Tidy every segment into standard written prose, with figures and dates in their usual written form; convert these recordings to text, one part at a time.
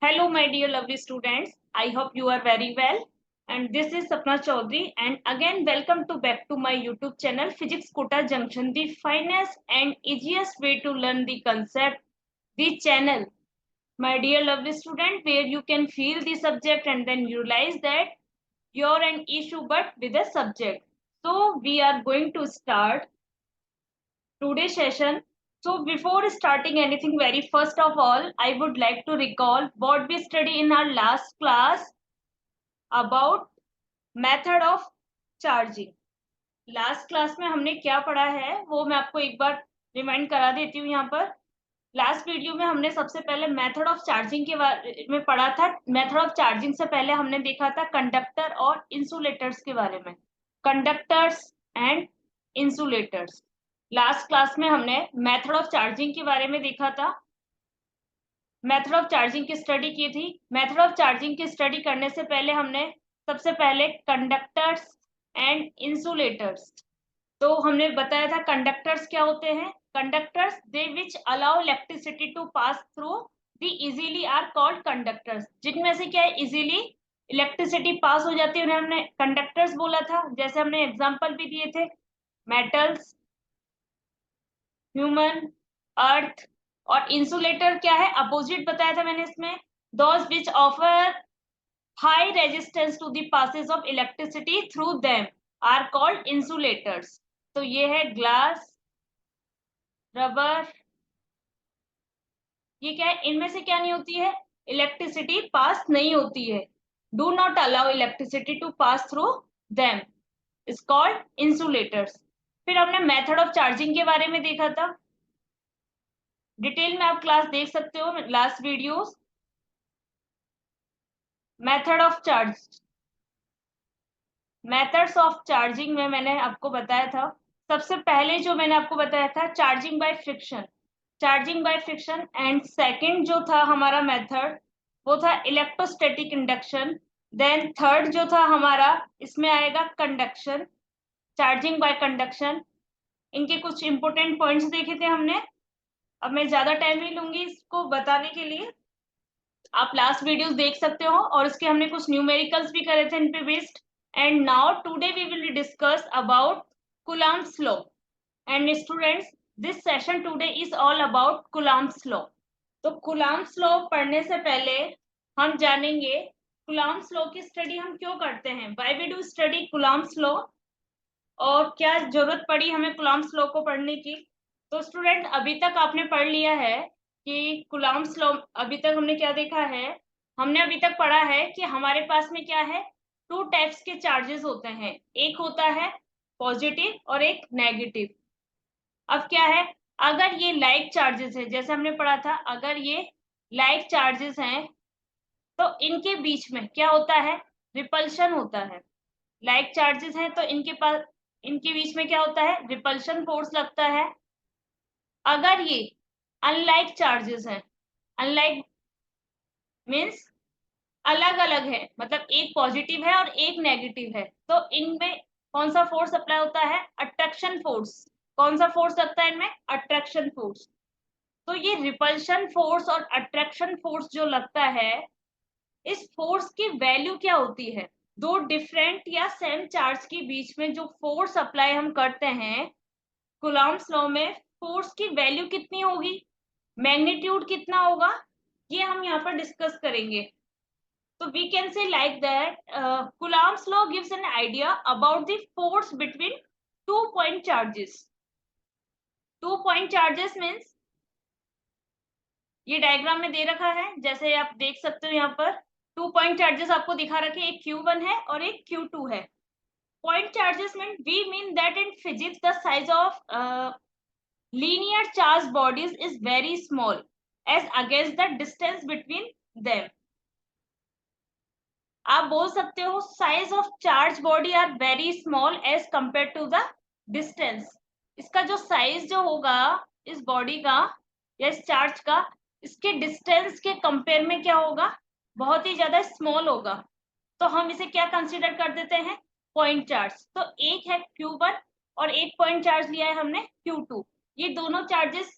Hello, my dear lovely students. I hope you are very well. And this is Sapna Chaudhary. And again, welcome to back to my YouTube channel, Physics Kota Junction, the finest and easiest way to learn the concept. The channel, my dear lovely student, where you can feel the subject and then you realize that you're an issue but with a subject. So we are going to start today's session. So before starting anything, very first of all, I would like to recall what we studied in our last class about method of charging. Last class में हमने क्या पढ़ा है वो मैं आपको एक बार remind करा देती हूँ। यहाँ पर लास्ट वीडियो में हमने सबसे पहले मेथड ऑफ चार्जिंग के बारे में पढ़ा था। मेथड ऑफ चार्जिंग से पहले हमने देखा था कंडक्टर और इंसुलेटर्स के बारे में, conductors and insulators. Last class में हमने मेथड ऑफ चार्जिंग के बारे में देखा था, मेथड ऑफ चार्जिंग की स्टडी की थी। मेथड ऑफ चार्जिंग की स्टडी करने से पहले हमने सबसे पहले कंडक्टर्स एंड इंसुलेटर्स, तो हमने बताया था कंडक्टर्स क्या होते हैं। Conductors they which allow electricity to pass through the easily are called conductors. जिनमें से क्या है इजीली इलेक्ट्रिसिटी पास हो जाती है उन्हें हमने कंडक्टर्स बोला था। जैसे हमने एग्जांपल भी दिए थे, मेटल्स, ह्यूमन, अर्थ। और इंसुलेटर क्या है, अपोजिट बताया था मैंने इसमें, those which offer high resistance to the passage of electricity through them are called insulators. तो ये है ग्लास, रबर, ये क्या है, इनमें से क्या नहीं होती है, इलेक्ट्रिसिटी पास नहीं होती है। Do not allow electricity to pass through them is called insulators. फिर हमने मेथड ऑफ चार्जिंग के बारे में देखा था, डिटेल में आप क्लास देख सकते हो last videos. Method of charge, methods of charging में मैंने आपको बताया था, सबसे पहले जो मैंने आपको बताया था charging by friction, charging by friction. And second जो था हमारा मेथड वो था इलेक्ट्रोस्टैटिक इंडक्शन। देन थर्ड जो था हमारा इसमें आएगा कंडक्शन, चार्जिंग बाय कंडक्शन। इनके कुछ इंपोर्टेंट पॉइंट्स देखे थे हमने। अब मैं ज्यादा टाइम नहीं लूंगी इसको बताने के लिए, आप लास्ट वीडियोस देख सकते हो और इसके हमने कुछ न्यूमेरिकल्स भी करे थे इन पे based. And now today we will discuss about Coulomb's law. And students, this session today is all about Coulomb's law. तो कूलम्ब्स लॉ पढ़ने से पहले हम जानेंगे कूलम्ब्स लॉ की स्टडी हम क्यों करते हैं, why we do study Coulomb's law, और क्या जरूरत पड़ी हमें कूलम्ब्स लॉ को पढ़ने की। तो स्टूडेंट, अभी तक आपने पढ़ लिया है कि कूलम्ब्स लॉ, अभी तक हमने क्या देखा है, हमने अभी तक पढ़ा है कि हमारे पास में क्या है, टू टाइप्स के चार्जेस होते हैं, एक होता है पॉजिटिव और एक नेगेटिव। अब क्या है, अगर ये लाइक चार्जेस है, जैसे हमने पढ़ा था, अगर ये लाइक चार्जेस हैं तो इनके बीच में क्या होता है, रिपल्शन होता है। लाइक चार्जेस हैं तो इनके पास, इनके बीच में क्या होता है, रिपल्शन फोर्स लगता है। अगर ये अनलाइक चार्जेस हैं, अनलाइक मीन्स अलग अलग है, मतलब एक पॉजिटिव है और एक नेगेटिव है, तो इनमें कौन सा फोर्स अप्लाई होता है, अट्रैक्शन फोर्स। कौन सा फोर्स लगता है इनमें, अट्रैक्शन फोर्स। तो ये रिपल्शन फोर्स और अट्रैक्शन फोर्स जो लगता है, इस फोर्स की वैल्यू क्या होती है, दो डिफरेंट या सेम चार्ज के बीच में जो फोर्स अप्लाई हम करते हैं कूलम्ब्स लॉ में, फोर्स की वैल्यू कितनी होगी, मैग्नीट्यूड कितना होगा, ये हम यहाँ पर डिस्कस करेंगे। तो we can say like that Coulomb's law gives an idea about the force between two point charges. Two point charges means ये डायग्राम में दे रखा है, जैसे आप देख सकते हो यहाँ पर टू पॉइंट चार्जेस आपको दिखा रखे, एक Q1 है और एक Q2 है। Point charges mean we mean that in physics the size of linear charged bodies is very small as against the distance between them. आप बोल सकते हो size of charge body are very small as compare to the distance. इसका जो size जो होगा इस body का या इस चार्ज का, इसके डिस्टेंस के कंपेयर में क्या होगा, बहुत ही ज्यादा स्मॉल होगा। तो हम इसे क्या कंसीडर कर देते हैं, पॉइंट चार्ज। तो एक है Q1 और एक पॉइंट चार्ज लिया है हमने Q2। ये दोनों चार्जेस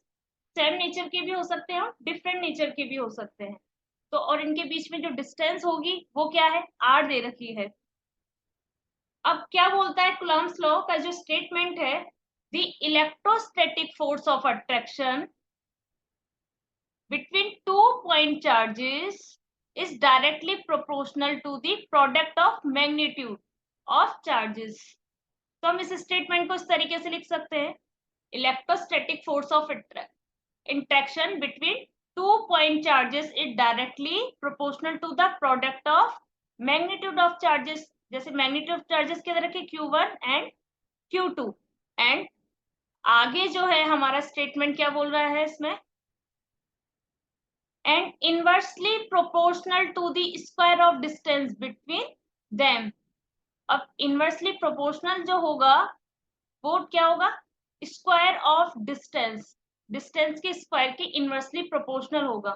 सेम नेचर के भी हो सकते हैं और डिफरेंट नेचर के भी हो सकते हैं। तो और इनके बीच में जो डिस्टेंस होगी वो क्या है, r दे रखी है। अब क्या बोलता है कूलम्ब्स लॉ का जो स्टेटमेंट है, the electrostatic force of attraction between two point charges is directly proportional to the product of magnitude of charges। तो हम इस स्टेटमेंट को इस तरीके से लिख सकते हैं, electrostatic force of interaction between two point charges is directly proportional to the product of magnitude of charges। जैसे magnitude of charges किधर रखे, Q1 and Q2। एंड आगे जो है हमारा स्टेटमेंट क्या बोल रहा है इसमें, and inversely proportional to the square of distance between them। अब इनवर्सली प्रोपोर्शनल जो होगा वो क्या होगा, स्क्वायर ऑफ डिस्टेंस, डिस्टेंस के स्क्वायर के इनवर्सली प्रोपोर्शनल होगा।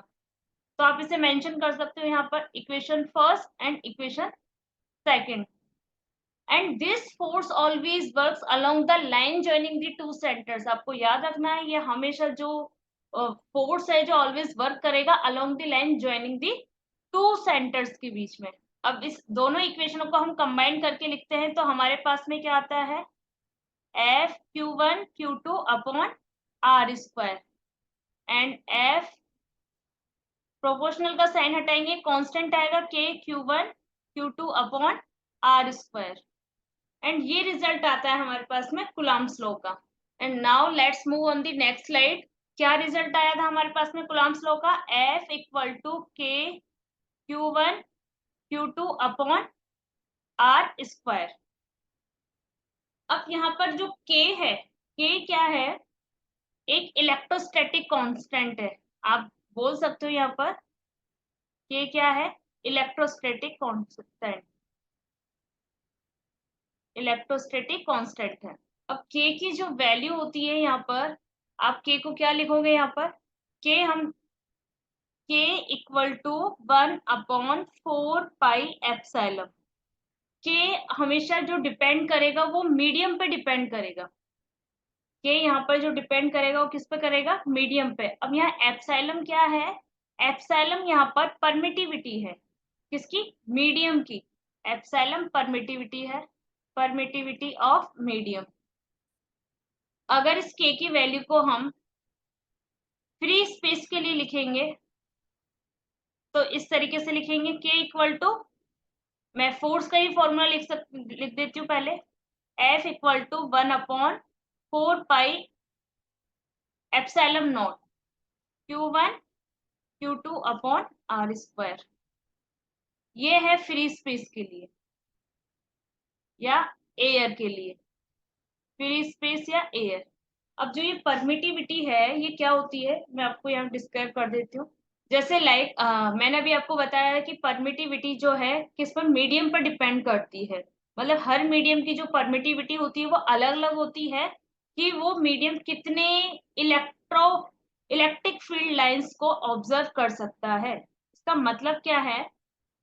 तो आप इसे मेंशन कर सकते हो यहाँ पर, equation first and equation second. And this force always works along the line joining the two centres. आपको याद रखना है ये हमेशा जो फोर्स है जो ऑलवेज वर्क करेगा along the line joining the two centres के बीच में। अब इस दोनों इक्वेशनों को हम कंबाइन करके लिखते हैं तो हमारे पास में क्या आता है, F Q1 Q2 upon R square. And F proportional का साइन हटाएंगे, कांस्टेंट आएगा K Q1 Q2 upon R square. And ये रिजल्ट आता है हमारे पास में कूलम्ब्स लॉ का। And now let's move on the next slide. क्या रिजल्ट आया था हमारे पास में कूलम्ब्स लॉ का, F equal to K Q1 Q2 upon R square. अब यहाँ पर जो k है, k क्या है, एक इलेक्ट्रोस्टैटिक कांस्टेंट है। आप बोल सकते हो यहाँ पर k क्या है, इलेक्ट्रोस्टैटिक कांस्टेंट, इलेक्ट्रोस्टैटिक कांस्टेंट है। अब k की जो वैल्यू होती है यहाँ पर, आप k को क्या लिखोगे यहाँ पर, k हम k equal to 1/4 pi epsilon. k हमेशा जो डिपेंड करेगा वो मीडियम पे डिपेंड करेगा। k यहाँ पर जो डिपेंड करेगा वो किस पे करेगा, मीडियम पे। अब यहाँ एप्सिलॉन क्या है, एप्सिलॉन यहाँ पर परमिटिविटी है, किसकी, मीडियम की। एप्सिलॉन परमिटिविटी है, परमिटिविटी ऑफ मीडियम। अगर इस k की वैल्यू को हम फ्री स्पेस के लिए लिखेंगे तो इस तरीके से लिखेंगे, k इक्वल टू, मैं फोर्स का ही फॉर्मूला लिख देती हूँ पहले, F equal to 1/4 pi epsilon naught Q1 Q2 upon R square. ये है फ्री स्पेस के लिए या एयर के लिए, फ्री स्पेस या एयर। अब जो ये परमिटिविटी है ये क्या होती है, मैं आपको यहाँ डिस्क्राइब कर देती हूँ। जैसे मैंने अभी आपको बताया है कि परमिटिविटी जो है किस पर, मीडियम पर डिपेंड करती है। मतलब हर मीडियम की जो परमिटिविटी होती है वो अलग अलग होती है कि वो मीडियम कितने इलेक्ट्रिक फील्ड लाइंस को ऑब्जर्व कर सकता है। इसका मतलब क्या है,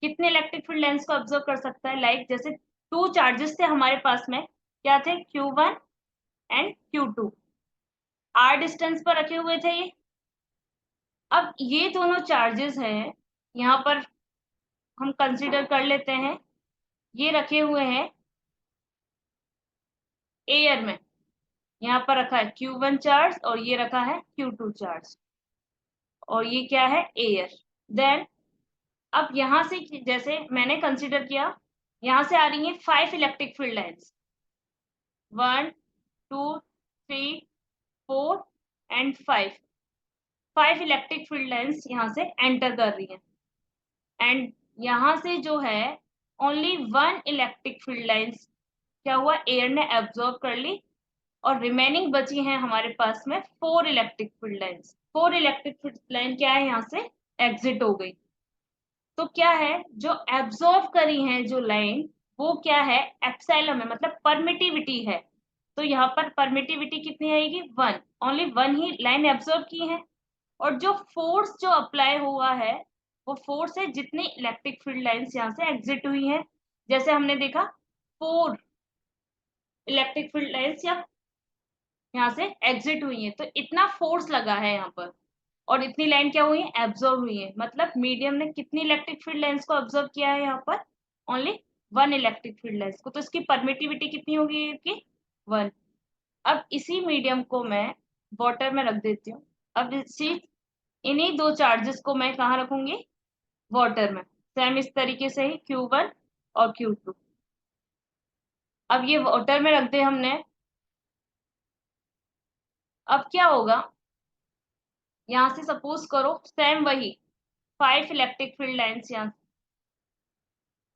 कितने इलेक्ट्रिक फील्ड लाइंस को ऑब्जर्व कर सकता है। जैसे टू चार्जेस थे हमारे पास में, क्या थे, Q1 and Q2, are distance पर रखे हुए थे ये। अब ये दोनों चार्जेस हैं, यहाँ पर हम कंसीडर कर लेते हैं, ये रखे हुए हैं एयर में। यहाँ पर रखा है Q1 चार्ज और ये रखा है Q2 चार्ज, और ये क्या है, एयर। देन अब यहाँ से जैसे मैंने कंसीडर किया, यहाँ से आ रही है 5 electric field lines, 1 2 3 4 and 5 electric field lines यहाँ से एंटर कर रही हैं। एंड यहाँ से जो है ओनली 1 इलेक्ट्रिक फील्ड लाइन्स क्या हुआ, एयर ने एब्जॉर्ब कर ली, और रिमेनिंग बची हैं हमारे पास में 4 electric field lines. 4 electric field line क्या है, यहाँ से एग्जिट हो गई। तो क्या है, जो एब्जॉर्ब करी है जो लाइन वो क्या है, एप्सिलॉन में, मतलब परमिटिविटी है। तो यहाँ पर परमिटिविटी कितनी आएगी, 1, ओनली 1 ही लाइन एब्जॉर्ब की है। और जो फोर्स जो अप्लाई हुआ है वो फोर्स है जितनी इलेक्ट्रिक फील्ड लाइंस यहाँ से एग्जिट हुई हैं। जैसे हमने देखा 4 इलेक्ट्रिक फील्ड लाइंस यहाँ से एग्जिट हुई हैं, तो इतना फोर्स लगा है यहाँ पर। और इतनी लाइन क्या हुई है, एब्जॉर्ब हुई है। मतलब मीडियम ने कितनी इलेक्ट्रिक फील्ड लाइंस को ऑब्जर्व किया है यहाँ पर, ओनली 1 इलेक्ट्रिक फील्ड लाइंस को। तो इसकी परमिटिविटी कितनी होगी इसकी, 1। अब इसी मीडियम को मैं वाटर में रख देती हूँ। अब इन्हीं दो चार्जेस को मैं कहाँ रखूंगी, वाटर में। सेम इस तरीके से ही Q1 और Q2। अब ये वाटर में रख दे हमने। अब क्या होगा, यहाँ से सपोज करो सेम वही 5 इलेक्ट्रिक फील्ड लाइंस यहाँ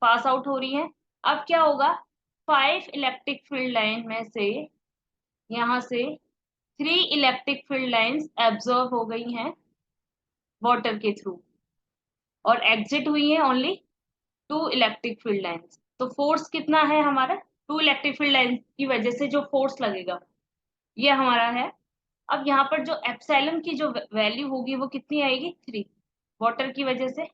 पास आउट हो रही हैं। अब क्या होगा, 5 इलेक्ट्रिक फील्ड लाइन में से यहाँ से 3 इलेक्ट्रिक फील्ड लाइंस एब्जॉर्ब हो गई हैं वाटर के थ्रू, और एग्जिट हुई हैं ओनली 2 इलेक्ट्रिक फील्ड लाइंस। तो फोर्स कितना है हमारा, 2 इलेक्ट्रिक फील्ड लाइंस की वजह से जो फोर्स लगेगा ये हमारा है। अब यहाँ पर जो एप्सिलॉन की जो वैल्यू होगी वो कितनी आएगी, 3। वाटर की वजह से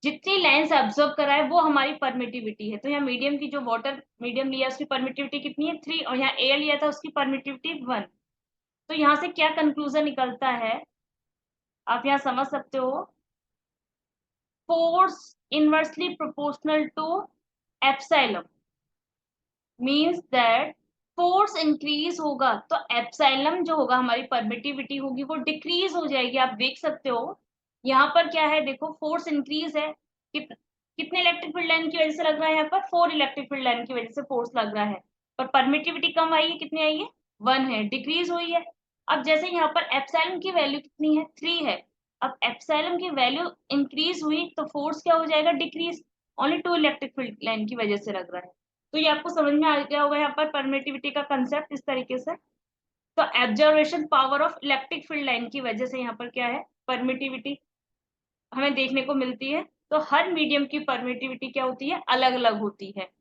जितनी लाइंस ऑब्जर्व करा है वो हमारी परमिटिविटी है। तो यहाँ मीडियम की जो वाटर मीडियम लिया उसकी परमिटिविटी कितनी है, 3, और यहाँ एयर लिया था उसकी परमिटिविटी 1। तो यहाँ से क्या कंक्लूजन निकलता है, आप यहाँ समझ सकते हो, force inversely proportional to epsilon means that force increase होगा तो एप्सिलॉन जो होगा, हमारी परमिटिविटी होगी वो डिक्रीज हो जाएगी। आप देख सकते हो यहाँ पर क्या है, देखो फोर्स इंक्रीज है, कितने इलेक्ट्रिक फील्ड लाइन की वजह से लग रहा है, यहाँ पर 4 इलेक्ट्रिक फील्ड लाइन की वजह से फोर्स लग रहा है। पर परमिटिविटी कम आई है, कितनी आई है, 1 है, डिक्रीज हुई है। अब जैसे यहाँ पर एप्सिलॉन की वैल्यू कितनी है, 3 है। अब एप्सिलॉन की वैल्यू इंक्रीज हुई तो फोर्स क्या हो जाएगा, decrease, only 2 electric field line की वजह से लग रहा है। तो ये आपको समझ में आ गया होगा यहाँ पर परमिटिविटी का कंसेप्ट इस तरीके से। तो observation power of electric field line की वजह से यहाँ पर क्या है, परमिटिविटी हमें देखने को मिलती है। तो हर मीडियम की परमिटिविटी क्या होती है, अलग अलग होती है।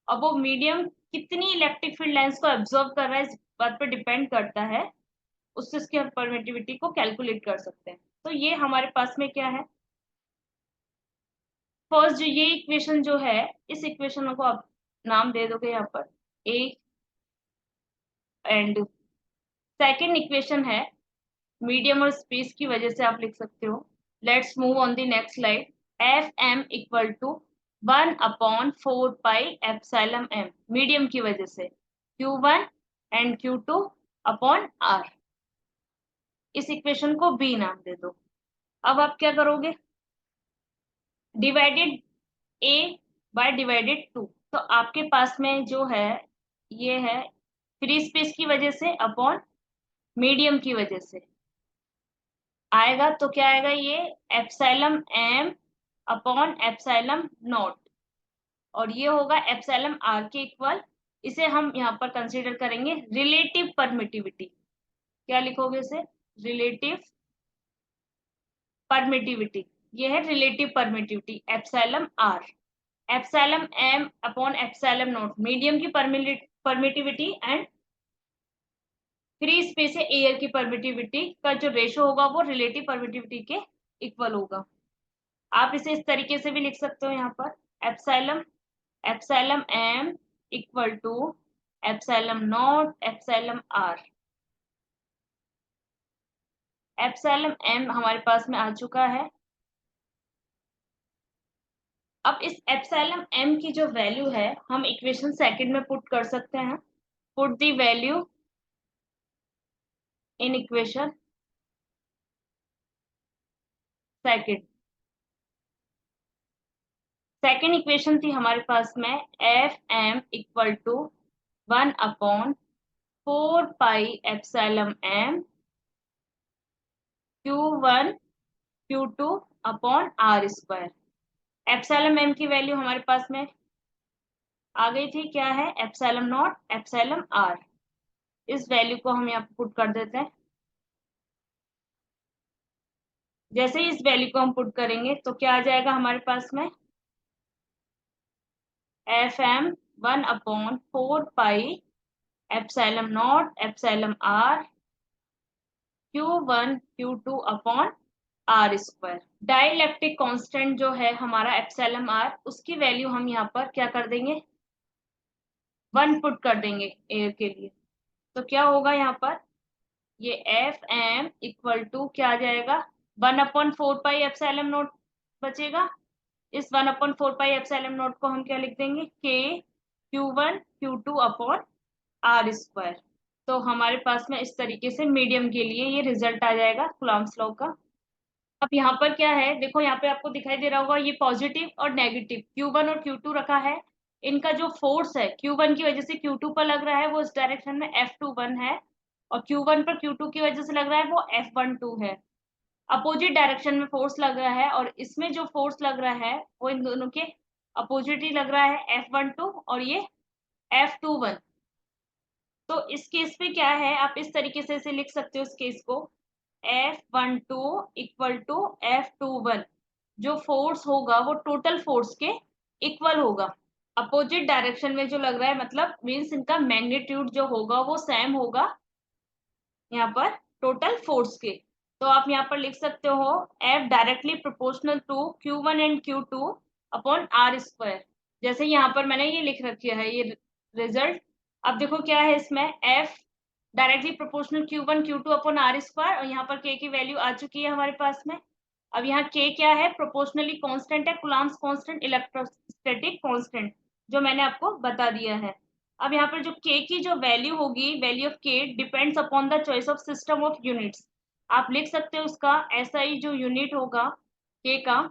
अब वो मीडियम कितनी इलेक्ट्रिक फील्ड लाइंस को एब्जॉर्ब कर रहा है इस बात पर डिपेंड करता है, उससे उसकी परमिटिविटी को कैलकुलेट कर सकते हैं। तो ये हमारे पास में क्या है, फर्स्ट जो ये इक्वेशन जो है, इस इक्वेशन को आप नाम दे दोगे यहाँ पर ए, एंड सेकेंड इक्वेशन है मीडियम और स्पेस की वजह से आप लिख सकते हो। Let's move on the next slide. F M equal to 1/4 pi epsilon M medium की वजह से, Q1 and Q2 upon R. इस इक्वेशन को बी नाम दे दो। अब आप क्या करोगे, डिवाइडेड ए बाय डिवाइडेड 2। तो आपके पास में जो है ये है फ्री स्पेस की वजह से अपॉन मीडियम की वजह से आएगा। तो क्या आएगा, ये epsilon M upon epsilon naught, और ये होगा एप्सिलॉन आर के इक्वल। इसे हम यहाँ पर कंसीडर करेंगे रिलेटिव परमिटिविटी। क्या लिखोगे इसे, रिलेटिव परमिटिविटी। ये है relative permittivity epsilon R. Epsilon M upon epsilon naught medium की परमिटिविटी, एंड फ्री स्पेस है एयर की परमिटिविटी का जो रेशो होगा वो रिलेटिव परमिटिविटी के इक्वल होगा। आप इसे इस तरीके से भी लिख सकते हो यहाँ पर, epsilon epsilon M equal to epsilon naught epsilon R. Epsilon M हमारे पास में आ चुका है। अब इस एप्सिलॉन एम की जो वैल्यू है हम इक्वेशन सेकंड में पुट कर सकते हैं। Put the value in equation second. Second equation थी हमारे पास में F M equal to 1/4 pi epsilon M Q1 Q2 upon R square. Epsilon M की वैल्यू हमारे पास में आ गई थी, क्या है, एप्सिलॉन नॉट एप्सिलॉन आर। इस वैल्यू को हम यहाँ पुट कर देते हैं। जैसे ही इस वैल्यू को हम पुट करेंगे तो क्या आ जाएगा हमारे पास में, F M 1/4 pi epsilon naught epsilon R Q1 Q2 upon R square. Dielectric constant जो है हमारा एप्सिलॉन आर, उसकी वैल्यू हम यहाँ पर क्या कर देंगे, 1 पुट कर देंगे एयर के लिए। तो क्या होगा यहाँ पर, ये एफ एम इक्वल टू क्या आ जाएगा, 1/4 पाई एप्सिलॉन नॉट बचेगा। इस 1/4 पाई एप्सिलॉन नॉट को हम क्या लिख देंगे, के Q1 Q2 upon R square. तो हमारे पास में इस तरीके से मीडियम के लिए ये रिजल्ट आ जाएगा कूलम्ब्स लॉ का। अब यहाँ पर क्या है, देखो यहाँ पे आपको दिखाई दे रहा होगा ये पॉजिटिव और नेगेटिव Q1 और Q2 रखा है। इनका जो फोर्स है Q1 की वजह से Q2 पर लग रहा है वो इस डायरेक्शन में F21 है, और Q1 पर Q2 की वजह से लग रहा है वो F12 है। अपोजिट डायरेक्शन में फोर्स लग रहा है, और इसमें जो फोर्स लग रहा है वो इन दोनों के अपोजिट ही लग रहा है, F12 और ये F21। तो इस केस पे क्या है, आप इस तरीके से इसे लिख सकते हो इस केस को, F12 इक्वल टू F21। जो फोर्स होगा वो टोटल फोर्स के इक्वल होगा। अपोजिट डायरेक्शन में जो लग रहा है मतलब मीन्स इनका मैग्नीट्यूड जो होगा वो सेम होगा यहाँ पर टोटल फोर्स के। तो आप यहाँ पर लिख सकते हो F directly proportional to Q1 and Q2 upon R square. जैसे यहाँ पर मैंने ये लिख रखा है ये रिजल्ट। अब देखो क्या है इसमें, F directly proportional Q1 Q2 upon R square, और यहाँ पर K की वैल्यू आ चुकी है हमारे पास में। अब यहाँ K क्या है, प्रोपोर्शनली कांस्टेंट है, कूलम्ब्स कांस्टेंट, इलेक्ट्रोस्टैटिक कांस्टेंट, जो मैंने आपको बता दिया है। अब यहाँ पर जो K की जो वैल्यू होगी, value of K depends upon the choice of system of units. आप लिख सकते हो उसका ऐसा ही जो यूनिट होगा K का,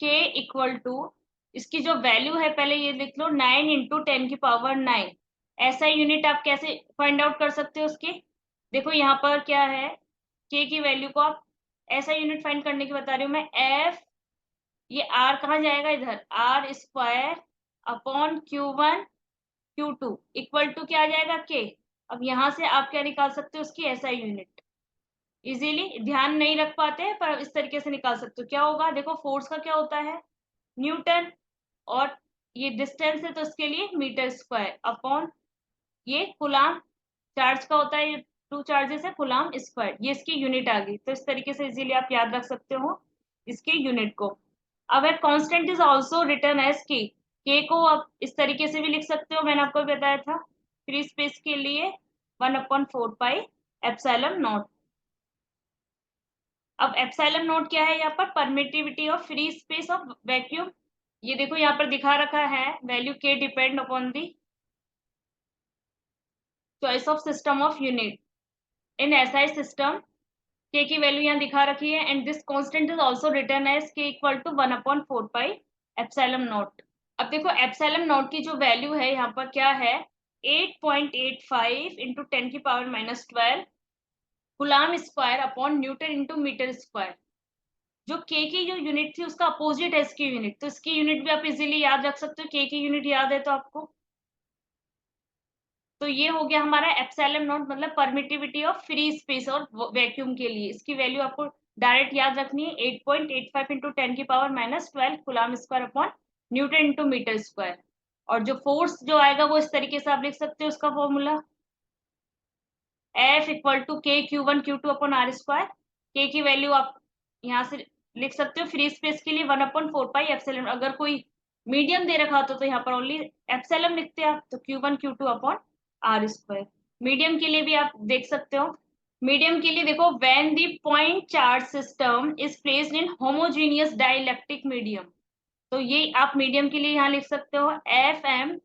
K इक्वल टू इसकी जो वैल्यू है पहले ये लिख लो 9 इंटू 10⁹ ऐसा यूनिट आप कैसे फाइंड आउट कर सकते हो उसके, देखो यहाँ पर क्या है, K की वैल्यू को आप ऐसा यूनिट फाइंड करने की बता रही हूँ मैं। F, ये R कहाँ जाएगा, इधर R square upon Q1 Q2 equal to क्या आ जाएगा, K। अब यहाँ से आप क्या निकाल सकते हो उसकी ऐसा यूनिट, इजीली ध्यान नहीं रख पाते पर इस तरीके से निकाल सकते हो। क्या होगा, देखो फोर्स का क्या होता है, न्यूटन, और ये डिस्टेंस है तो इसके लिए मीटर स्क्वायर अपॉन ये कूलाम, चार्ज का होता है, ये टू चार्जेस है, कूलाम स्क्वायर, ये इसकी यूनिट आ गई। तो इस तरीके से इजीली आप याद रख सकते हो इसके यूनिट को। अब एक constant is also written as K को आप इस तरीके से भी लिख सकते हो, मैंने आपको बताया था फ्री स्पेस के लिए 1/4 पाई एप्सिलॉन नॉट। अब एप्सिलॉन नॉट क्या है यहाँ पर, permittivity of free space of vacuum. ये देखो यहाँ पर दिखा रखा है वैल्यू के depend upon the choice of system of unit in SI system. K की वैल्यू यहाँ दिखा रखी है, and this constant is also written as K equal to 1/4 pi epsilon naught. अब देखो एप्सिलॉन नॉट की जो वैल्यू है यहाँ पर क्या है, 8.85 into 10⁻12 coulomb square upon newton into metre square. जो के की जो यूनिट थी उसका अपोजिट है इसकी यूनिट, तो इसकी यूनिट भी आप इजीली याद रख सकते हो, के की यूनिट याद है तो आपको। तो ये हो गया हमारा एप्सिलॉन नॉट मतलब परमिटिविटी ऑफ फ्री स्पेस और वैक्यूम के लिए, इसकी वैल्यू आपको डायरेक्ट याद रखनी है 8.85 into 10⁻12 coulomb square upon newton into metre square. और जो फोर्स जो आएगा वो इस तरीके से आप लिख सकते हो उसका formula, F equal to K Q1 Q2 upon R square. के की वैल्यू आप यहाँ से लिख सकते हो फ्री स्पेस के लिए 1/4 पाई एप्सिलॉन। अगर कोई मीडियम दे रखा होता तो यहाँ पर ओनली एप्सिलॉन लिखते आप, तो Q1 Q2 upon R square. Medium के लिए भी आप देख सकते हो, मीडियम के लिए देखो when the point charge system is placed in homogeneous dielectric medium. तो ये आप मीडियम के लिए यहाँ लिख सकते हो FM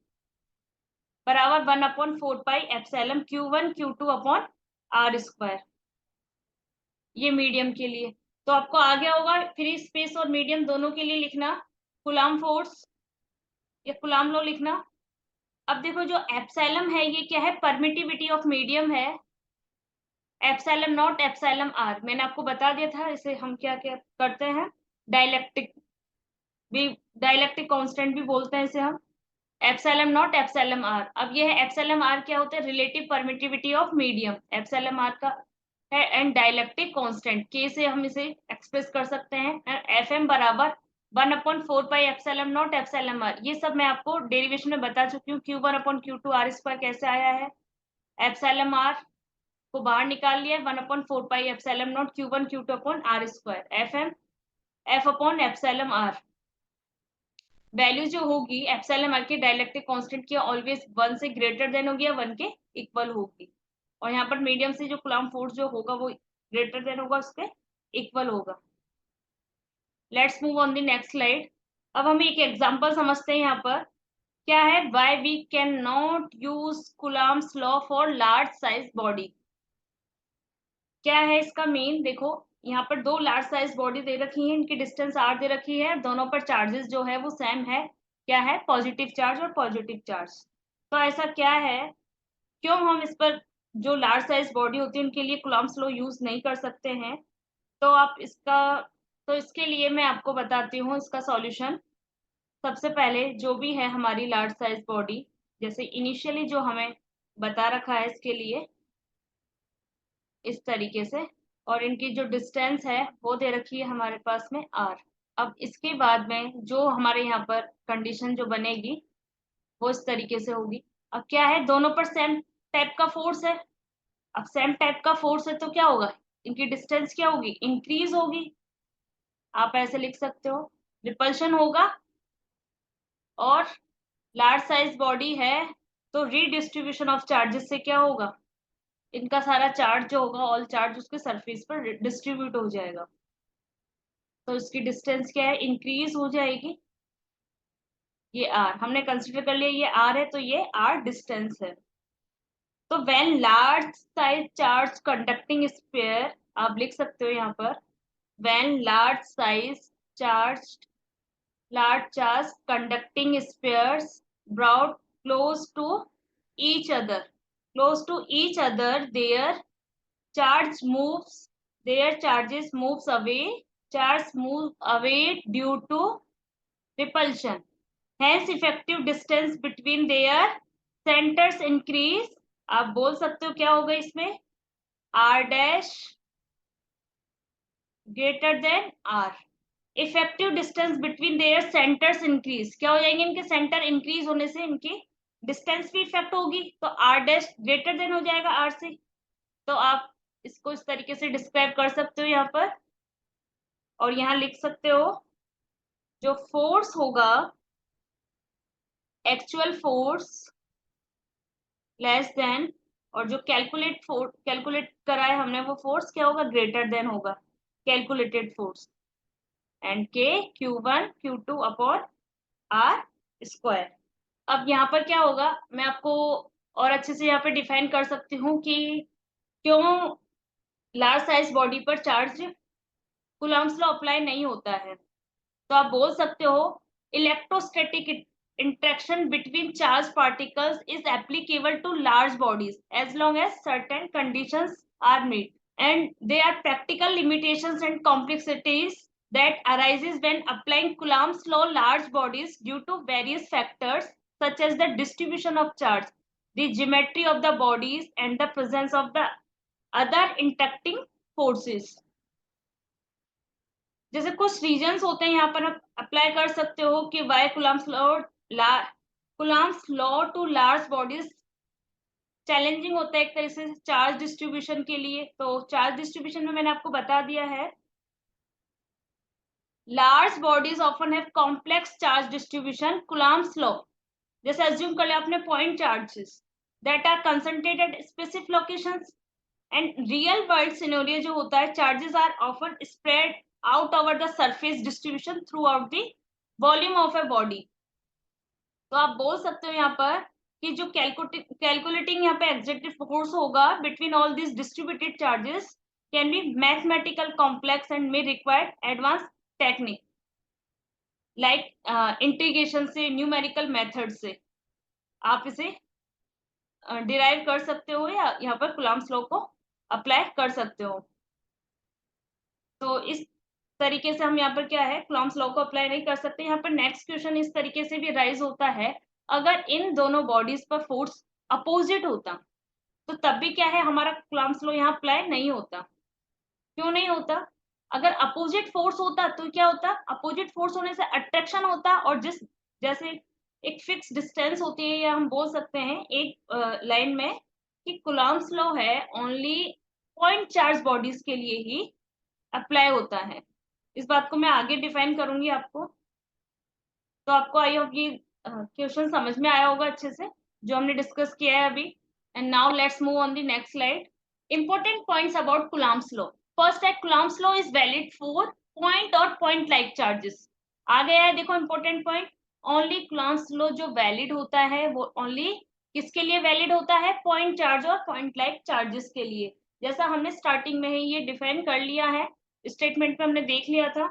बराबर 1/4 pi epsilon Q1 Q2 upon R square, ये मीडियम के लिए। तो आपको आ गया होगा फ्री स्पेस और मीडियम दोनों के लिए लिखना कूलाम फोर्स या कूलाम लॉ लिखना। अब देखो जो एप्सिलॉन है ये क्या है, परमिटिविटी ऑफ मीडियम है, एप्सिलॉन नॉट एप्सिलॉन आर मैंने आपको बता दिया था। इसे हम क्या क्या करते हैं, डाइलेक्ट्रिक भी, डाइलेक्ट्रिक कांस्टेंट भी बोलते हैं इसे हम, एप्सिलॉन नॉट एप्सिलॉन आर। अब ये है एप्सिलॉन आर क्या होता है, relative permittivity of medium, epsilon R का है, एंड डाइलेक्ट्रिक कांस्टेंट के से हम इसे एक्सप्रेस कर सकते हैं एफ एम बराबर 1/4 pi epsilon naught epsilon R. ये सब मैं आपको डेरिवेशन में बता चुकी हूँ, Q1/Q2 R² कैसे आया है, एप्सिलॉन आर को बाहर निकाल लिया 1/4 pi epsilon naught Q1 Q2 upon R square, F M F upon epsilon R. Value जो होगी एप्सिलॉन आर की डाइलेक्ट्रिक कांस्टेंट की ऑलवेज 1 से ग्रेटर देन होगी या 1 के इक्वल होगी। और यहाँ पर मीडियम से जो कूलम्ब फोर्स जो होगा वो ग्रेटर देन होगा, उसके इक्वल होगा। Let's move on the next slide. अब हम एक एग्जांपल समझते हैं। यहाँ पर क्या है, why we can not use Coulomb's law for large size body. क्या है इसका मीन, देखो यहाँ पर दो लार्ज साइज बॉडी दे रखी है, इनकी डिस्टेंस r दे रखी है, दोनों पर चार्जेस जो है वो सेम है। क्या है, पॉजिटिव चार्ज और पॉजिटिव चार्ज। तो ऐसा क्या है, क्यों हम इस पर जो लार्ज साइज बॉडी होती है उनके लिए कूलम्ब्स लॉ यूज नहीं कर सकते हैं। तो आप इसका, तो इसके लिए मैं आपको बताती हूँ इसका सॉल्यूशन। सबसे पहले जो भी है हमारी लार्ज साइज बॉडी, जैसे इनिशियली जो हमें बता रखा है इसके लिए इस तरीके से, और इनकी जो डिस्टेंस है वो दे रखी है हमारे पास में r। अब इसके बाद में जो हमारे यहाँ पर कंडीशन जो बनेगी वो इस तरीके से होगी। अब क्या है, दोनों पर सेम टाइप का फोर्स है। अब सेम टाइप का फोर्स है तो क्या होगा, इनकी डिस्टेंस क्या होगी, इंक्रीज होगी। आप ऐसे लिख सकते हो, रिपल्शन होगा। और लार्ज साइज बॉडी है तो रीडिस्ट्रीब्यूशन ऑफ चार्जेस से क्या होगा, इनका सारा चार्ज जो होगा, ऑल चार्ज उसके सरफेस पर डिस्ट्रीब्यूट हो जाएगा। तो इसकी डिस्टेंस क्या है, इंक्रीज हो जाएगी। ये r हमने कंसिडर कर लिया, ये r है तो ये r डिस्टेंस है। तो when large size charge conducting sphere, आप लिख सकते हो यहाँ पर, when large charge conducting spheres brought close to each other, their charges moves away, charge move away due to repulsion, hence effective distance between their centers increase। आप बोल सकते हो क्या होगा इसमें, r dash greater than r। Effective distance between their centres increase, क्या हो जाएंगे, इनके सेंटर इंक्रीज होने से इनकी डिस्टेंस भी इफेक्ट होगी, तो r डैश ग्रेटर देन हो जाएगा r से। तो आप इसको इस तरीके से डिस्क्राइब कर सकते हो यहाँ पर, और यहाँ लिख सकते हो जो फोर्स होगा, एक्चुअल फोर्स लेस देन, और जो कैलकुलेट करा है हमने वो फोर्स क्या होगा, ग्रेटर देन होगा कैलकुलेटेड फोर्स, एंड के Q1 Q2 upon r square. अब यहाँ पर क्या होगा, मैं आपको और अच्छे से यहाँ पे डिफाइन कर सकती हूँ कि क्यों लार्ज साइज बॉडी पर चार्ज कूलम्ब्स लॉ अप्लाई नहीं होता है। तो आप बोल सकते हो, electrostatic interaction between charged particles is applicable to large bodies as long as certain conditions are met, and there are practical limitations and complexities that arises when applying Coulomb's law large bodies due to various factors such as the distribution of charge, the geometry of the bodies, and the presence of the other interacting forces। जैसे कुछ reasons होते हैं यहाँ पर आप apply कर सकते हो कि why Coulomb's law to large bodies challenging होता है एक तरह से चार्ज डिस्ट्रीब्यूशन के लिए। तो चार्ज डिस्ट्रीब्यूशन में मैंने आपको बता दिया है, large bodies often have complex charge distribution. Coulomb's law, जैसे अज्यूम कर ले आपने point charges that are concentrated specific locations, and real world scenario जो होता है, charges are often spread out over the surface distribution throughout the volume of a body। तो आप बोल सकते हो यहाँ पर कि जो कैलकुलेटिंग यहाँ पे एग्जेक्टिव फोर्स होगा between all this distributed charges can be mathematical complex and may require advance technique like integration से, न्यूमेरिकल मेथड से आप इसे डिराइव कर सकते हो या यहाँ पर कूलम्ब्स लॉ को अप्लाई कर सकते हो। तो इस तरीके से हम यहाँ पर क्या है, कूलम्ब्स लॉ को अप्लाई नहीं कर सकते। यहाँ पर नेक्स्ट क्वेश्चन इस तरीके से भी राइज होता है, अगर इन दोनों बॉडीज पर फोर्स अपोजिट होता तो तब भी क्या है, हमारा कूलम्ब्स लॉ यहाँ अप्लाई नहीं होता। क्यों नहीं होता, अगर अपोजिट फोर्स होता तो क्या होता, अपोजिट फोर्स होने से अट्रैक्शन होता, और जैसे एक फिक्स डिस्टेंस होती है, या हम बोल सकते हैं एक लाइन में कि कूलम्ब्स लॉ है ओनली पॉइंट चार्ज बॉडीज के लिए ही अप्लाई होता है। इस बात को मैं आगे डिफाइन करूंगी आपको। तो आपको आई होप ये क्वेश्चन समझ में आया होगा अच्छे से, जो हमने डिस्कस किया है अभी। And now let's move on the next slide. Important points about Coulomb's law. First है Coulomb's law is valid for point और point like charges. आ गया है देखो important point. Only Coulomb's law जो valid होता है वो only किसके लिए valid होता है? Point charge और point like charges के लिए. जैसा हमने starting में ही ये define कर लिया है, statement में हमने देख लिया था.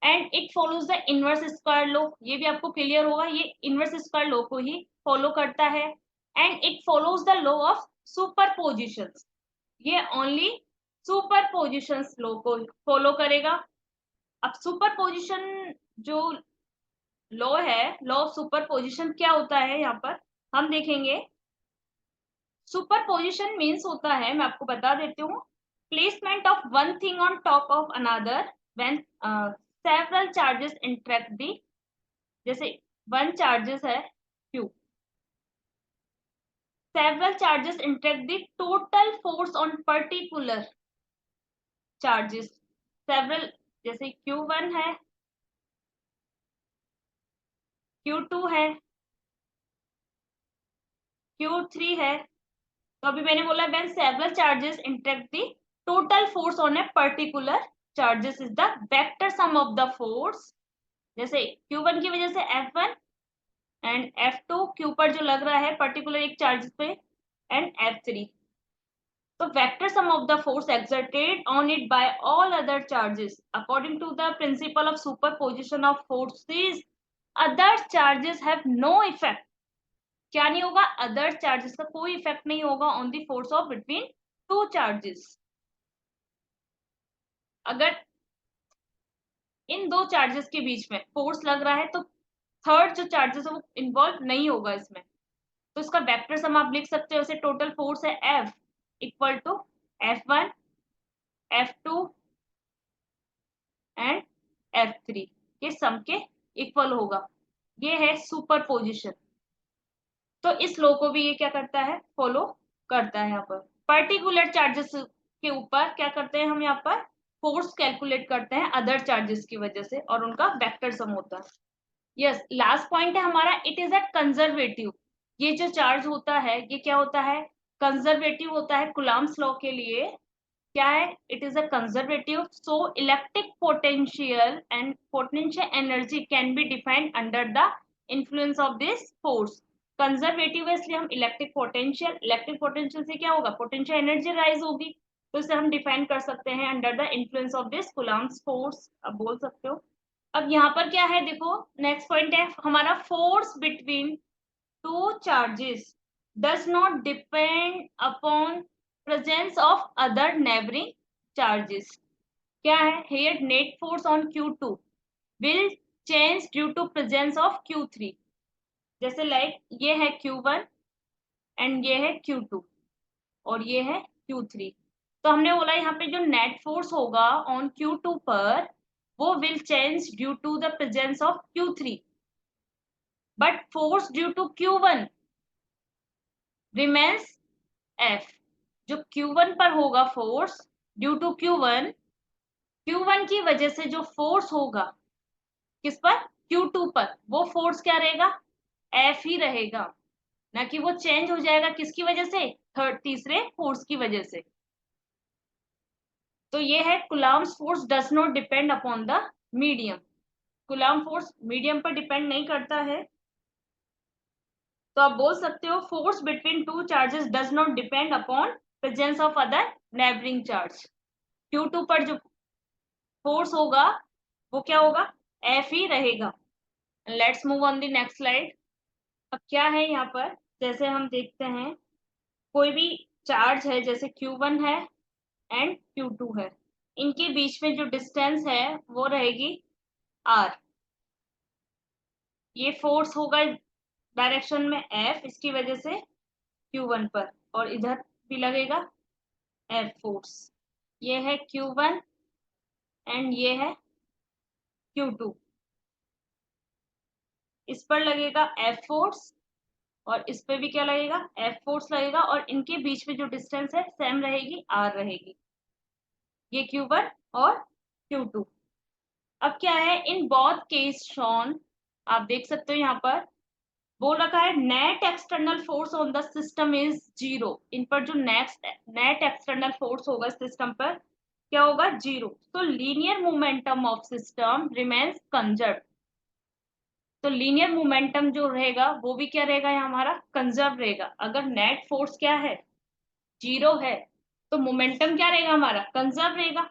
And it follows the inverse square law. ये भी आपको clear होगा, ये inverse square law को ही follow करता है. And it follows the law of superpositions. ये only superpositions law को follow करेगा. अब superposition जो law है, law of superposition क्या होता है यहाँ पर हम देखेंगे. Superposition means होता है, मैं आपको बता देती हूँ, placement of one thing on top of another when several charges interact the, जैसे one charges है Q, several charges interact the total force on particular charges. Several जैसे Q1 है, Q2 है, Q3 है. तो अभी मैंने बोला when several charges interact the total force on a particular charges is the vector sum of the force. जैसे Q1 की वजह से F1 एंड F2 Q पर जो लग रहा है पर्टिकुलर एक चार्ज पे एंड F3. तो vector sum of the force exerted on it by all other charges according to the principle of superposition of forces, other charges have no effect. क्या नहीं होगा? other charges का कोई effect नहीं होगा on the force of between two charges. अगर इन दो charges के बीच में फोर्स लग रहा है तो थर्ड जो चार्जेस है वो इन्वॉल्व नहीं होगा इसमें. तो इसका वेक्टर सम आप लिख सकते हो, जैसे टोटल फोर्स है F equal to F1 F2 and F3 के सम के इक्वल होगा. ये है सुपरपोजिशन. तो इस लॉ को भी ये क्या करता है? फॉलो करता है. यहाँ पर पर्टिकुलर चार्जेस के ऊपर क्या करते हैं हम? यहाँ पर फोर्स कैलकुलेट करते हैं अदर चार्जेस की वजह से और उनका वेक्टर सम होता है. यस, लास्ट पॉइंट है हमारा, इट इज अ कंजर्वेटिव. ये जो चार्ज होता है ये क्या होता है? कंजर्वेटिव होता है. कुलाम्स लॉ के लिए क्या है? It is a conservative. So electric potential and potential energy can be defined under the influence of this force. Conservative है इसलिए हम इलेक्ट्रिक पोटेंशियल से क्या होगा? पोटेंशियल एनर्जी राइज होगी. तो इसे हम डिफाइन कर सकते हैं under the influence of this Coulomb's force. अब बोल सकते हो. अब यहाँ पर क्या है देखो, नेक्स्ट पॉइंट है हमारा, force between two charges does not depend upon presence of other neighbouring charges. क्या है? Here net force on Q2 will change due to presence of Q3. जैसे लाइक ये है Q1 एंड ये है Q2 और ये है Q3. तो हमने बोला यहाँ पे जो नेट फोर्स होगा ऑन Q2 पर वो will change due to the presence of Q3, but force due to Q1 remains F. जो Q1 पर होगा फोर्स ड्यू टू Q1 की वजह से जो फोर्स होगा किस पर? Q2 पर, वो फोर्स क्या रहेगा? F ही रहेगा, ना कि वो चेंज हो जाएगा किसकी वजह से? तीसरे फोर्स की वजह से. तो ये है Coulomb's force does not depend upon the medium. कुलाम force medium पर डिपेंड नहीं करता है. तो आप बोल सकते हो force between two charges does not depend upon presence of other neighbouring charge. Q2 पर जो फोर्स होगा वो क्या होगा? F ही रहेगा. Let's move on the next slide. अब क्या है यहाँ पर, जैसे हम देखते हैं कोई भी चार्ज है जैसे Q1 है एंड Q2 है, इनके बीच में जो डिस्टेंस है वो रहेगी R. ये फोर्स होगा डायरेक्शन में F, इसकी वजह से Q1 पर, और इधर भी लगेगा F फोर्स. ये है Q1 एंड ये है Q2. इस पर लगेगा F फोर्स और इस पे भी क्या लगेगा? F फोर्स लगेगा, और इनके बीच में जो डिस्टेंस है सेम रहेगी, R रहेगी. ये Q1 और Q2. अब क्या है, इन बोथ केस शॉन, आप देख सकते हो यहाँ पर बोल रखा है net external force on the system is 0। इन पर जो नेट एक्सटर्नल फोर्स होगा सिस्टम पर क्या होगा 0। तो linear momentum of system remains conserve. तो लीनियर मोमेंटम जो रहेगा वो भी क्या रहेगा यहाँ हमारा कंजर्व रहेगा। अगर नेट फोर्स क्या है 0 है तो मोमेंटम क्या रहेगा हमारा कंजर्व रहेगा।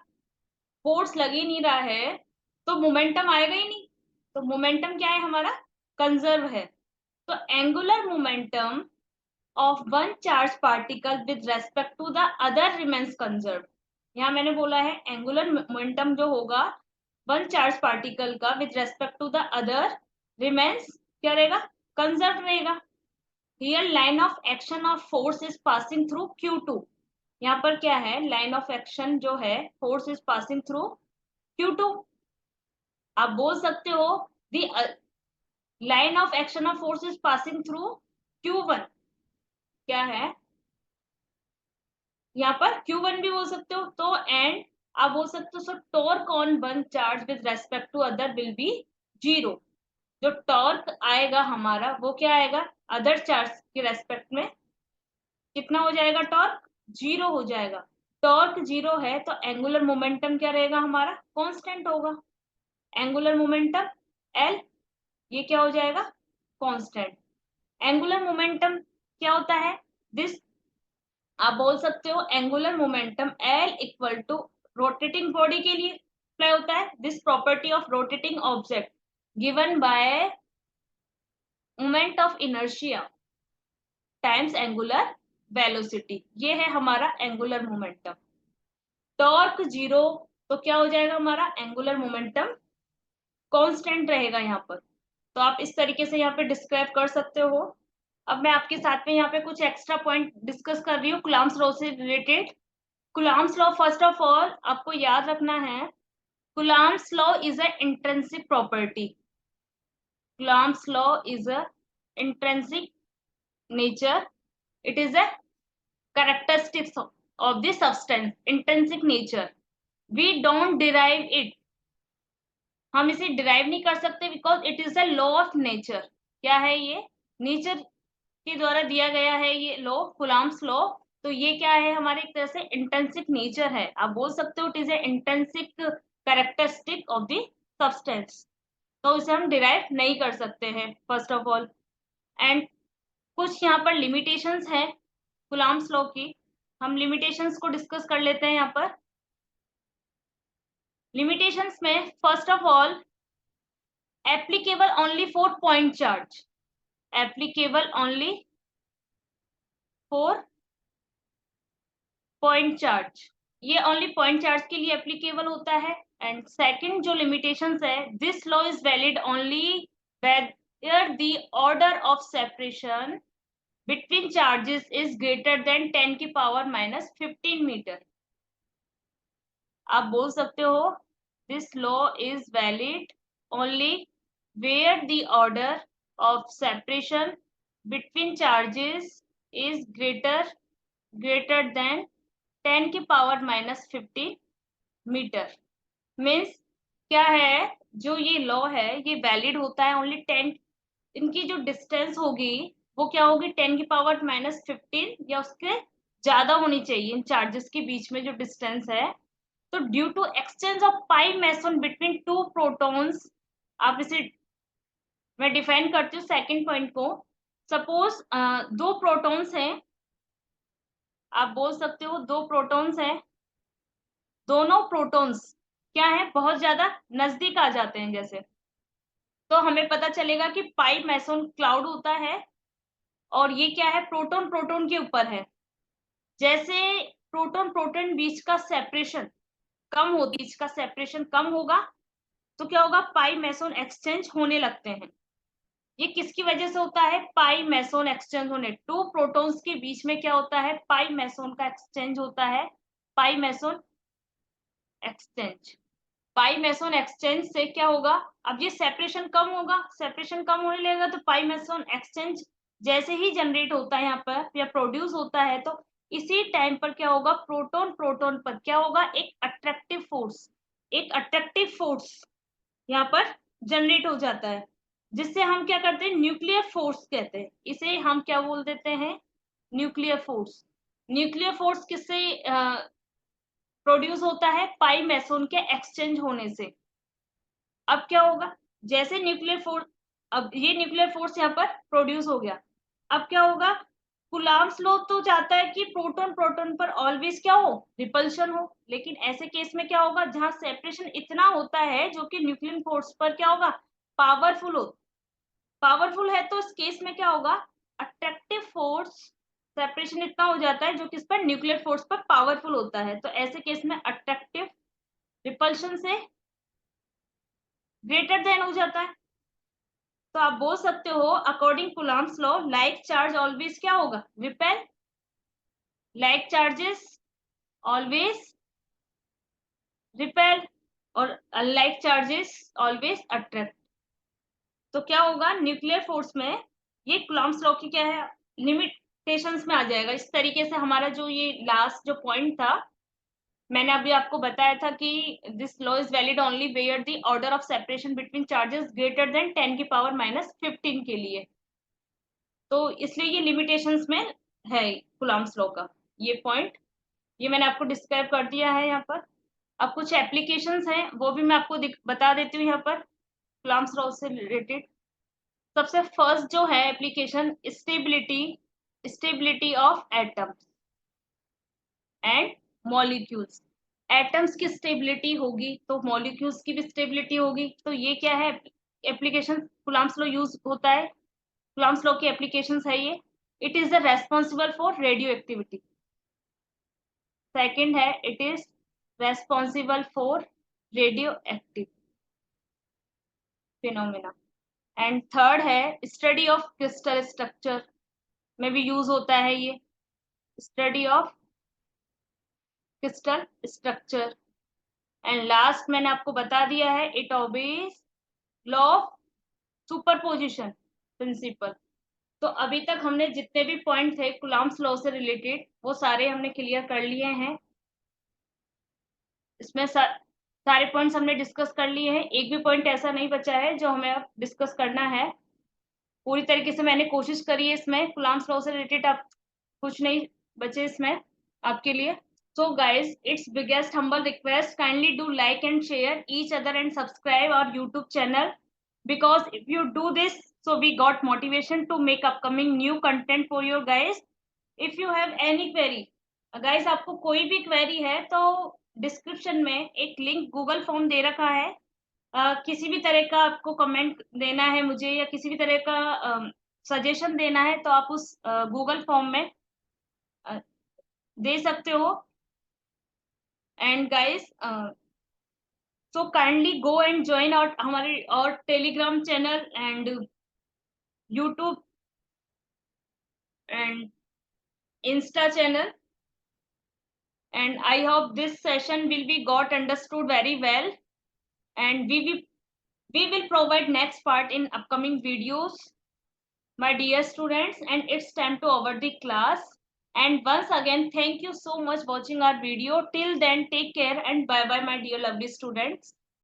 फोर्स लग ही नहीं रहा है तो मोमेंटम आएगा ही नहीं। तो मोमेंटम क्या है हमारा कंजर्व है। तो angular momentum of one charge particle with respect to the other remains conserved। यहाँ मैंने बोला है एंगुलर मोमेंटम जो होगा वन चार्ज पार्टिकल का with respect to the other remains क्या रहेगा कंजर्व रहेगा। Here line of action of force is passing through Q2। यहाँ पर क्या है लाइन ऑफ एक्शन जो है force is passing through Q2। आप बोल सकते हो the line of action of force is passing through Q1 क्या है यहाँ पर Q1 भी बोल सकते हो। तो एंड आप बोल सकते हो so torque on one charge with respect to other will be 0। जो टॉर्क आएगा हमारा वो क्या आएगा अदर चार्ज के रेस्पेक्ट में कितना हो जाएगा टॉर्क 0 हो जाएगा। टॉर्क 0 है तो एंगुलर मोमेंटम क्या रहेगा हमारा कांस्टेंट होगा। एंगुलर मोमेंटम L ये क्या हो जाएगा कांस्टेंट। एंगुलर मोमेंटम क्या होता है दिस आप बोल सकते हो angular momentum L equal to rotating body के लिए अप्लाई होता है। This property of rotating object given by moment of inertia times angular velocity. ये है हमारा एंगुलर मोमेंटम। टॉर्क 0 तो क्या हो जाएगा हमारा एंगुलर मोमेंटम कांस्टेंट रहेगा यहाँ पर। तो आप इस तरीके से यहाँ पे डिस्क्राइब कर सकते हो। अब मैं आपके साथ में यहाँ पे कुछ एक्स्ट्रा पॉइंट डिस्कस कर रही हूँ कूलम्ब्स लॉ से related. Coulomb's law first of all आपको याद रखना है Coulomb's law is a intrinsic property. Coulomb's law is a intrinsic nature. It is a characteristics of the substance intrinsic nature। we don't derive it। हम इसे derive नहीं कर सकते because it is a law of nature. क्या है ये nature के द्वारा दिया गया है ये लॉ कूलम्ब्स लॉ। तो ये क्या है हमारे एक तरह से इंट्रिंसिक नेचर है। आप बोल सकते हो it is a intrinsic characteristic of the substance. तो इसे हम डिराइव नहीं कर सकते हैं फर्स्ट ऑफ ऑल। एंड कुछ यहाँ पर लिमिटेशंस हैं कूलम्ब्स लॉ की। हम लिमिटेशंस को डिस्कस कर लेते हैं यहाँ पर। लिमिटेशंस में first of all applicable only for point charge. Applicable only for point charge. ये ओनली पॉइंट चार्ज के लिए एप्लीकेबल होता है। एंड सेकंड जो लिमिटेशंस है this law is valid only where the order of separation between charges is greater than 10 की power minus 15 metre. आप बोल सकते हो this law is valid only where the order of separation between charges is greater than 10 की power minus 15 metre. Means क्या है जो ये लॉ है ये वैलिड होता है ओनली 10 इनकी जो डिस्टेंस होगी वो क्या होगी 10 की पावर माइनस 15 या उसके ज्यादा होनी चाहिए इन चार्जेस के बीच में जो डिस्टेंस है। तो due to exchange of pi meson between two protons आप इसे मैं डिफाइन करती हूँ सेकंड पॉइंट को। सपोज दो प्रोटॉन्स हैं। आप बोल सकते हो दो प्रोटॉन्स हैं। दोनों प्रोटॉन्स क्या है बहुत ज्यादा नजदीक आ जाते हैं जैसे। तो हमें पता चलेगा कि पाई मेसन क्लाउड होता है और ये क्या है प्रोटॉन प्रोटॉन के ऊपर है। जैसे प्रोटॉन प्रोटॉन बीच का सेपरेशन कम होती बीच का सेपरेशन कम होगा तो क्या होगा पाई मेसन एक्सचेंज होने लगते हैं। ये किसकी वजह से होता है पाई मेसन एक्सचेंज होने। टू प्रोटॉन्स के बीच में क्या होता है पाई मेसन का एक्सचेंज होता है। पाई मेसन एक्सचेंज पाई मेसन एक्सचेंज से क्या होगा अब ये सेपरेशन कम होगा। सेपरेशन कम होने लगेगा तो पाई मेसन एक्सचेंज जैसे ही जनरेट होता है यहाँ पर या प्रोड्यूस होता है तो इसी टाइम पर क्या होगा प्रोटॉन प्रोटॉन पर क्या होगा एक अट्रैक्टिव फोर्स यहाँ पर जनरेट हो जाता है। जिससे हम क्या करते हैं, न्यूक्लियर फोर्स कहते हैं इसे, हम क्या बोल देते हैं, न्यूक्लियर फोर्स। न्यूक्लियर फोर्स किससे प्रोड्यूस होता है, पाई मैसोन के एक्सचेंज होने से। अब क्या होगा, जैसे न्यूक्लियर फोर्स, अब ये न्यूक्लियर फोर्स यहाँ पर प्रोड्यूस हो गया, अब क्या होगा, कूलम्ब्स लॉ तो चाहता है कि प्रोटॉन प्रोटॉन पर ऑलवेज क्या हो, रिपल्शन हो, लेकिन ऐसे केस में क्या होगा जहां सेपरेशन इतना होता है जो कि न्यूक्लियर फोर्स पर क्या होगा, पावरफुल हो, पावरफुल है, तो इस केस में क्या होगा, अट्रैक्टिव फोर्स, सेपरेशन इतना हो जाता है जो किस पर, न्यूक्लियर फोर्स पर पावरफुल होता है, तो ऐसे केस में अट्रैक्टिव रिपल्शन से ग्रेटर देन हो जाता है। तो आप बोल सकते हो according Coulomb's law, like charge always क्या होगा, repel, like charges always repel, और अनलाइक चार्जेस ऑलवेज अट्रैक्ट। तो क्या होगा, न्यूक्लियर फोर्स में ये कूलम्ब्स लॉ की क्या है, लिमिटेशंस में आ जाएगा। इस तरीके से हमारा जो ये लास्ट जो पॉइंट था, मैंने अभी आपको बताया था कि this law is valid only where the order of separation between charges greater than 10 की पावर -15 के लिए। तो इसलिए ये लिमिटेशंस में है कूलम्ब्स लॉ का ये पॉइंट, ये मैंने आपको डिस्क्राइब कर दिया है यहाँ पर। अब कुछ एप्लीकेशंस हैं वो भी मैं आपको बता देती हूँ यहाँ पर कूलम्ब्स लॉ से रिलेटेड। सबसे फर्स्ट जो है application, stability, stability of atoms and molecules. Atoms की स्टेबिलिटी होगी तो मॉलिक्यूल्स की भी स्टेबिलिटी होगी, तो ये क्या है एप्लीकेशन, कूलम्ब्स लॉ यूज होता है, कूलम्ब्स लॉ की एप्लीकेशंस है ये। It is the responsible for radio activity. Second है, it is responsible for radio active phenomena. And third है, स्टडी ऑफ क्रिस्टल स्ट्रक्चर में भी यूज होता है ये, study of crystal structure. And last मैंने आपको बता दिया है, it obeys law of superposition principle. तो अभी तक हमने जितने भी पॉइंट थे कूलम्ब्स लॉ से रिलेटेड वो सारे हमने क्लियर कर लिए हैं। इसमें सारे पॉइंट्स हमने डिस्कस कर लिए हैं, एक भी पॉइंट ऐसा नहीं बचा है जो हमें अब डिस्कस करना है। पूरी तरीके से मैंने कोशिश करी है इसमें, कूलम्ब्स लॉ से रिलेटेड आप कुछ नहीं बचे इसमें आपके लिए। So guys, it's biggest humble request, kindly do like and share each other and subscribe our YouTube channel, because if you do this, so we got motivation to make upcoming new content for you guys. If you have any query, guys आपको कोई भी query है तो description में एक link Google form दे रखा है। किसी भी तरह का आपको कमेंट देना है मुझे या किसी भी तरह का सजेशन देना है तो आप उस गूगल फॉर्म में दे सकते हो। And guys, so kindly go and join our हमारे और Telegram channel and YouTube and Insta channel, and I hope this session will be got understood very well, and we will provide next part in upcoming videos, my dear students, and it's time to over the class. And once again, thank you so much watching our video. Till then, take care and bye bye, my dear lovely students.